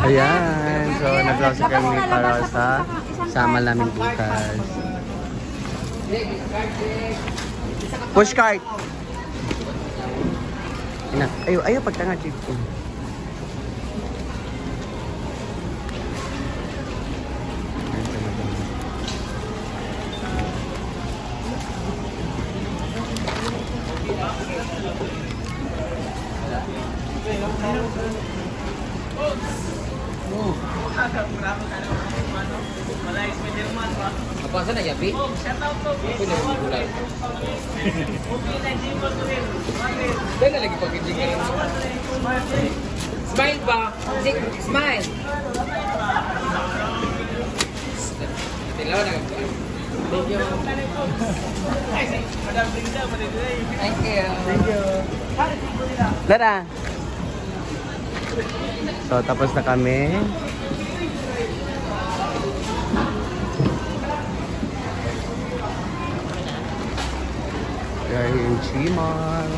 Ayan. So, nag-browse kami para sa sama namin bukas. Push cart. Ayaw pagtanga, Chief. Apa sana ya, Bi? Aku dah mulai. Bella lagi pakai jingkar. Smile ba? Smile. Tilaw na. Thank you. Thank you. Thank you. Lara. So, tapos na kami. Dahil yung Gmall.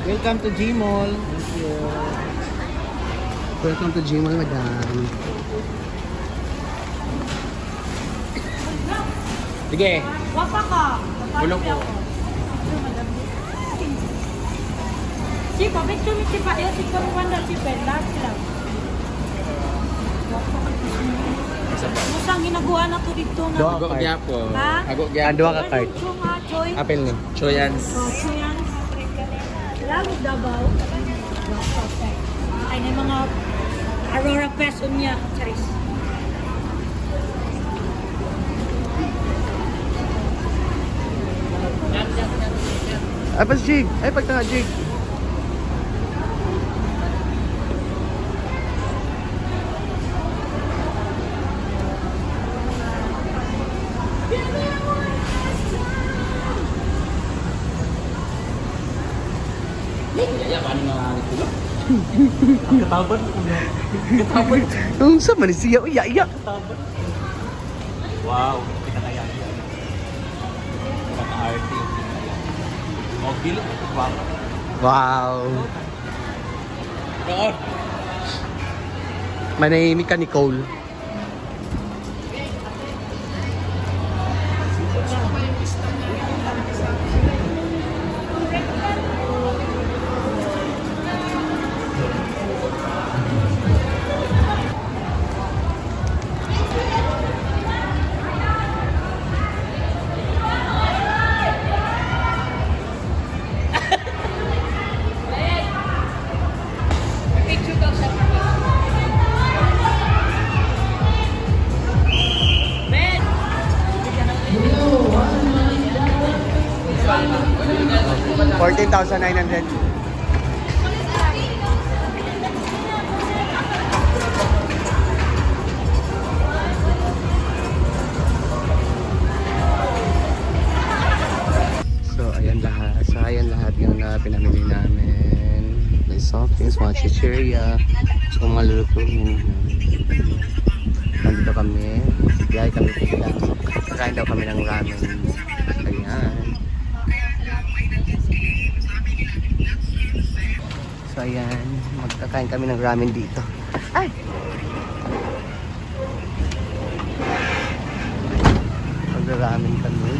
Welcome to Gmall. Thank you. Welcome to Gmall, madam. Sige. Wapa ka. Bulong ko. Si picture mi si Pak si Wanda si Bella sila. Musang ginagawa na to dito na. Agok gyapo. Ha? Agok gyapo. Dua ka card. Choy. Apel ni. Choyans. Choyans. Lago Davao. Ay na mga Aurora Fest unya, Charis. Ay, pas Jig. Ay, pagtanga, Jig. Ya, paano nga nito? Kataban. Kataban. Ang sama ni siya. Iya. Kataban. Wow, kita kaya yan. Kaka-arte. Oh, gila. Wow. Oo. Manahimik ka, Nicole. $14,900. So, ayan lahat yung pinamili namin. May soft drinks, mga chicheria, so mga lulutuin. Nandito kami. Biyahe kami pila. Kakain daw kami ng ramen. Ayan. So ayan, magkakain kami ng ramen dito. Ay! Mag-ramen kami.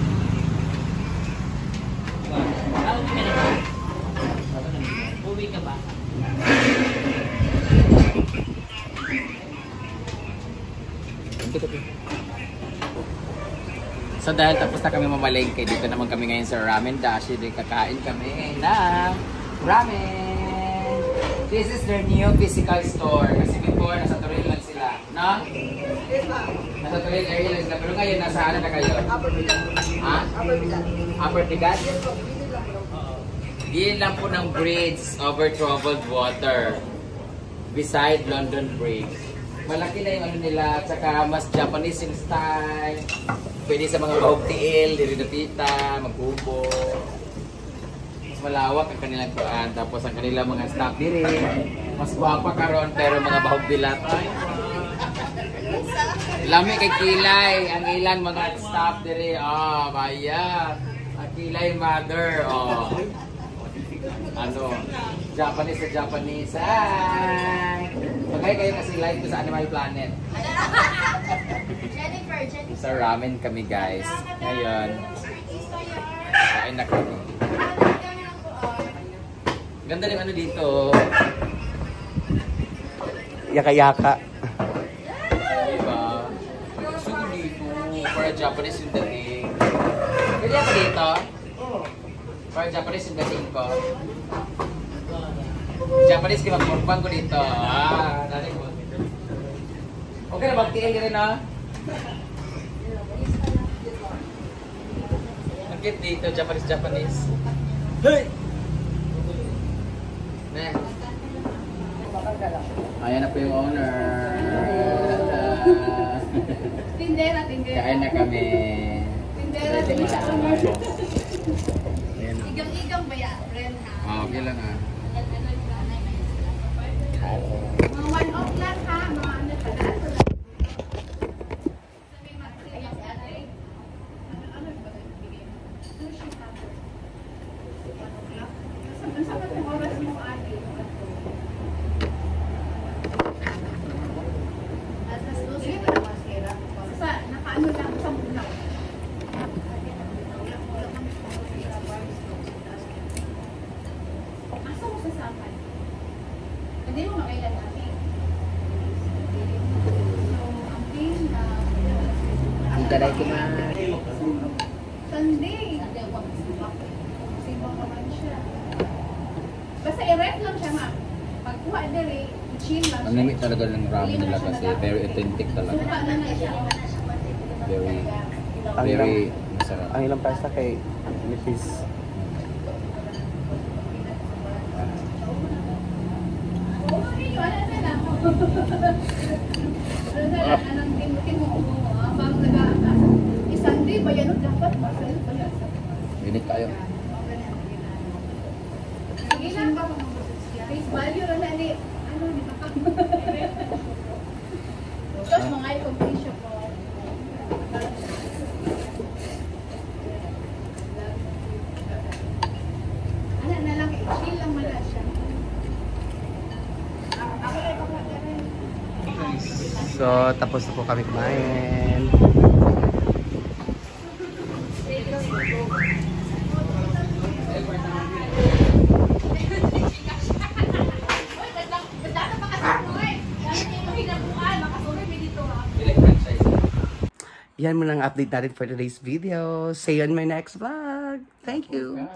Uwi ka ba? So dahil tapos na kami mamalengke, dito naman kami ngayon sa Ramen Dash. Dito kakain kami ng ramen. This is their new physical store. Kasi before, nasa Toril lang sila. No? Nasa Toril area lang sila. Pero ngayon, nasa ano na kayo? Upper Bigan. Ha? Upper Bigan. Upper Bigan? Diyan lang po ng bridge over troubled water. Beside London Bridge. Malaki na yung ano nila. Tsaka mas Japanese yung style. Pwede sa mga bahog tiil, diridapita, magkubo. Malawak ang kanilang kuan, tapos ang kanilang mga staff diri mas guwapa karon pero mga bahog dilat. Lami kay kilay. Ang ilang mga staff dire. Oh, baya. Ang kilay mother. Oh. Ano? Japanese sa Japanese. Hi! Magay kayo kasi live ko sa Animal Planet. Sa ramen kami guys. Ngayon. Kain na kami. Ganda rin ano dito. Yaka-yaka. Diba? Gusto ko dito. Para Japanese yung dating. Pwede ako dito? Para Japanese yung dating ko. Japanese kayo magmukbang ko dito. Dali ko. Okay na, magtiin ka rin ha? Ang cute dito, Japanese. Hey! Ne. Ayan na po yung owner. Tindera. Kain na kami. Tindera. Ayan. Igang-igang ba yan? Ren ha? Okay lang ha. Mga 1 o'clock ha? Mga ano pa na? Sabi mag-siyang ate. Ano ba ito? Sushi ha? 1 o'clock? Saan ka yung oras mo ate? Alas 12 na masira. Sa nakaano lang sa mulaw. Asa mo sa saman? Hindi mo makailan namin. So, ang pin na... Ang daray ko na. Sunday. Sibang naman siya. Basta i-ref lang siya, ma'am. Pagkuha dere, i-chill lang Ang siya. limit talaga ng ramen nila kasi very authentic talaga. Suka na na siya. Very masarap. Ang ilang pasta kay Mrs. Wala na lang. Ano na lang, anong timutin mo mo, bang nag-aakas. Sunday ba yan? Dapat ba? Sa'yo ba yan? Unique kayo. Sige lang ba? Face value na na ni, ano, ni Pakak. Diyos, mga i-completion po. Ano na lang, chill lang mala siya. Ako ay pakaka rin. So, tapos na po kami kumain. Yan mo lang update natin for today's video. See you on my next vlog. Thank you.